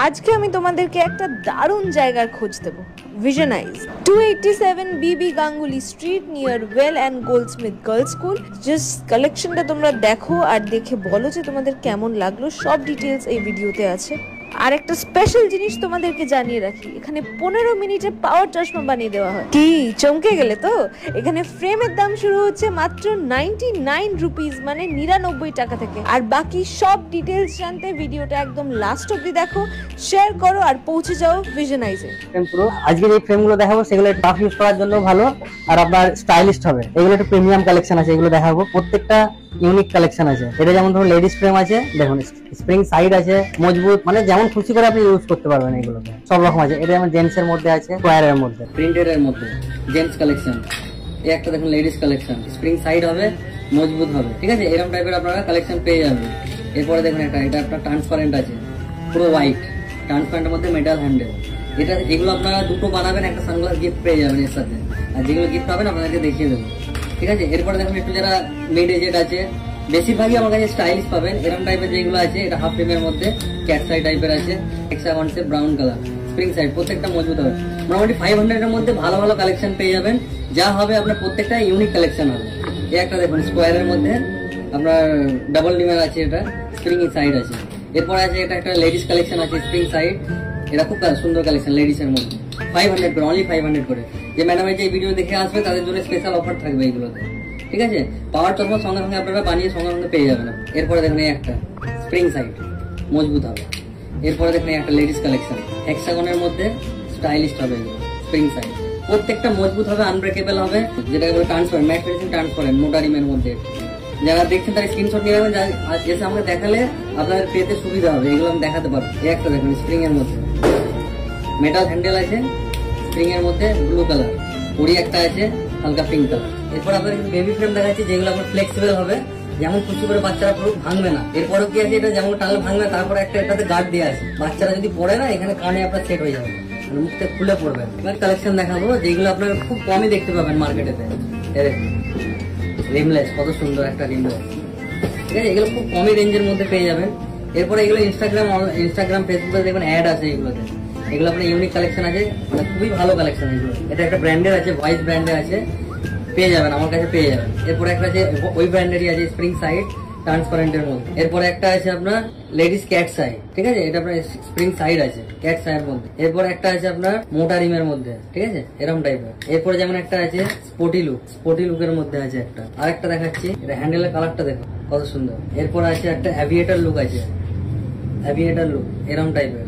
আজকে আমি তোমাদেরকে একটা দারুণ জায়গার খোঁজ দেব। ভিশনাইজ 287 বিবি Ganguly street near well and Goldsmith girls school. Just কালেকশনটা তোমরা দেখো আর দেখে বলো যে তোমাদের কেমন লাগলো। সব ডিটেলস এই ভিডিওতে আছে। আর একটা স্পেশাল জিনিস তোমাদেরকে জানিয়ে রাখি, এখানে 15 মিনিটে পাওয়ার চশমা বানিয়ে দেওয়া হয়। কি চমকে গেলে তো? এখানে ফ্রেমের দাম শুরু হচ্ছে মাত্র 99 রুপিস, মানে 99 টাকা থেকে। আর বাকি সব ডিটেলস জানতে ভিডিওটা একদম লাস্ট অবধি দেখো, শেয়ার করো আর পৌঁছে যাও ভিশনাইজে। পুরো আজকে যে ফ্রেমগুলো দেখাবো সেগুলো টাফ ইউজ করার জন্য ভালো আর আপনার স্টাইলিস্ট হবে। এগুলো একটু প্রিমিয়াম কালেকশন আছে, এগুলো দেখাবো। প্রত্যেকটা ইউনিক কালেকশন আছে। এটা যেমন ধরুন লেডিস ফ্রেম আছে, দেখুন স্প্রিং সাইড আছে, মজবুত, মানে যেমন খুশি করে আপনি ইউজ করতে পারবেন। এগুলোতে সব রকম আছে। এটা যেমন জেন্টস এর মধ্যে আছে, স্কোয়ার এর মধ্যে, প্রিন্টেড এর মধ্যে, জেন্টস কালেকশন। এই একটা দেখুন লেডিস কালেকশন, স্প্রিং সাইড হবে, মজবুত হবে, ঠিক আছে। এরকম টাইপের আপনারা কালেকশন পেয়ে যাবেন। এরপরে দেখুন এটা আপনার ট্রান্সপারেন্ট আছে, পুরো হোয়াইট, ট্রান্সপারেন্টের মধ্যে মেটাল হ্যান্ডেল। এগুলো আপনারা দুটো বানাবেন, একটা সানগ্লাস গিফট পেয়ে যাবেন এর সাথে। আর যেগুলো গিফট পাবেন আপনাদেরকে দেখিয়ে দেবো, ঠিক আছে। এরপরে দেখুন একটু যারা মিড এজেড আছে, বেশিরভাগই আমার কাছে স্টাইলিশ পাবেন। এরকম টাইপের যেগুলো আছে, এটা হাফ ফ্রেমের মধ্যে ক্যাট সাইড টাইপের আছে, extra concept brown colour, spring side, প্রত্যেকটা মজবুত হবে। মোটামুটি 500 এর মধ্যে ভালো ভালো কালেকশন পেয়ে যাবেন। যা হবে আপনার প্রত্যেকটা ইউনিক কালেকশন হবে। এই একটা দেখুন স্কোয়ারের মধ্যে আপনার ডাবল ডিমের আছে, এটা স্প্রিং সাইড আছে। এরপরে আছে এটা একটা লেডিস কালেকশন আছে, স্প্রিং সাইড। এটা খুব সুন্দর কালেকশন লেডিস এর মধ্যে, 500 করে, অনলি 500 করে। যে ম্যাডামের যে ভিডিও দেখে আসবে তাদের জন্য স্পেশাল অফার থাকবে এইগুলোতে, ঠিক আছে। পাওয়ার চশমা সঙ্গে সঙ্গে আপনারা বানিয়ে সঙ্গে সঙ্গে পেয়ে যাবেন। এরপরে দেখুন এই একটা স্প্রিং সাইড, মজবুত হবে। এরপরে দেখুন একটা লেডিস কালেকশন, হেক্সাগনের মধ্যে, স্টাইলিশ হবে, স্প্রিং সাইড। প্রত্যেকটা মজবুত হবে, আনব্রেকেবল হবে, যেটাকে বলে ট্রান্সপারেন্ট, ম্যাট ফিনিশিং ট্রান্সপারেন্ট, মোটারিমের মধ্যে। যারা দেখছেন তারা স্ক্রিনশট নিয়ে যাবেন, এসে আমাকে দেখালে আপনাদের পেতে সুবিধা হবে। এগুলো আমি দেখাতে পারবো। এই একটা দেখুন স্প্রিং এর মধ্যে, মেটাল হ্যান্ডেল আছে, স্প্রিং এর মধ্যে ব্লু কালার, পরি একটা আছে হালকা পিঙ্ক কালার। এরপর আপনার বেবি ফ্রেম দেখাচ্ছি, যেগুলো আপনার ফ্লেক্সিবল হবে, যেমন খুশি করে বাচ্চারা পুরো ভাঙবে না। এরপরও কি আছে, এটা যেমন টানলে ভাঙবে, তারপরে একটা এটাতে গার্ড দেওয়া আছে। বাচ্চারা যদি পড়ে না, এখানে কানে আপনার সেট হয়ে যাবে, মুখ থেকে খুলে পড়বে। এবার কালেকশন দেখাবো যেগুলো আপনারা খুব কমই দেখতে পাবেন মার্কেটেতে। রিমলেস, কত সুন্দর একটা রিমলেস, ঠিক আছে। এগুলো খুব কমই রেঞ্জের মধ্যে পেয়ে যাবেন। এরপরে এগুলো ইনস্টাগ্রাম ফেসবুকে দেখবেন অ্যাড আছে এগুলোতে। এগুলো আপনার ইউনিক কালেকশন আছে, মানে খুবই ভালো কালেকশন এগুলো। এটা একটা ব্র্যান্ডের আছে, ভয়েস ব্র্যান্ডের আছে, পেয়ে যাবেন, আমার কাছে পেয়ে যাবেন। এরপরে একটা আছে ওই ব্র্যান্ডেরই আছে, স্প্রিং সাইড, ট্রান্সপারেন্টের মধ্যে। এরপরে একটা আছে আপনার লেডিস ক্যাট সাইড, ঠিক আছে। এটা আপনার স্প্রিং সাইড আছে, ক্যাট সাইডের মধ্যে। এরপর একটা আছে আপনার মোটারিমের মধ্যে, ঠিক আছে, এরকম টাইপের। এরপরে যেমন একটা আছে স্পোর্টি লুকের মধ্যে আছে একটা। আরেকটা দেখাচ্ছি, এটা হ্যান্ডেলের কালারটা দেখো কত সুন্দর। এরপর আছে একটা অ্যাভিয়েটার লুক আছে, অ্যাভিয়েটার লুক এরকম টাইপের।